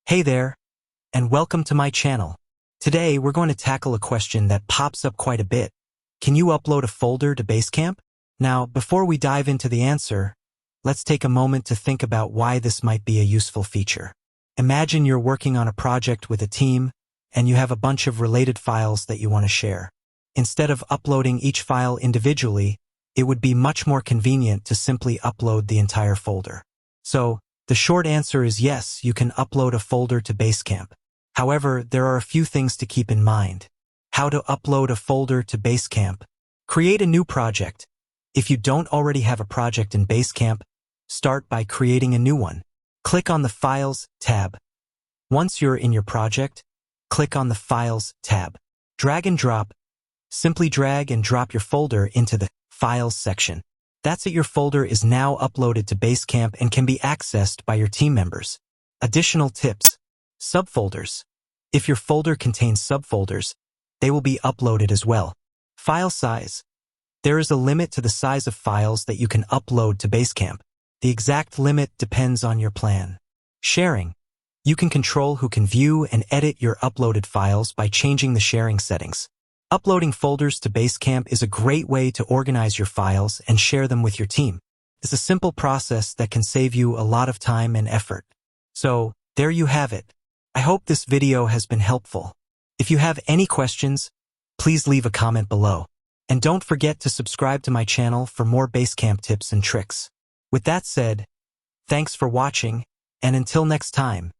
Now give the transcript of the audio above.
Hey there, and welcome to my channel. Today, we're going to tackle a question that pops up quite a bit. Can you upload a folder to Basecamp? Now, before we dive into the answer, let's take a moment to think about why this might be a useful feature. Imagine you're working on a project with a team, and you have a bunch of related files that you want to share. Instead of uploading each file individually, it would be much more convenient to simply upload the entire folder. So, the short answer is yes, you can upload a folder to Basecamp. However, there are a few things to keep in mind. How to upload a folder to Basecamp. Create a new project. If you don't already have a project in Basecamp, start by creating a new one. Click on the Files tab. Once you're in your project, click on the Files tab. Drag and drop. Simply drag and drop your folder into the Files section. That's it, your folder is now uploaded to Basecamp and can be accessed by your team members. Additional tips. Subfolders. If your folder contains subfolders, they will be uploaded as well. File size. There is a limit to the size of files that you can upload to Basecamp. The exact limit depends on your plan. Sharing. You can control who can view and edit your uploaded files by changing the sharing settings. Uploading folders to Basecamp is a great way to organize your files and share them with your team. It's a simple process that can save you a lot of time and effort. So, there you have it. I hope this video has been helpful. If you have any questions, please leave a comment below. And don't forget to subscribe to my channel for more Basecamp tips and tricks. With that said, thanks for watching, and until next time.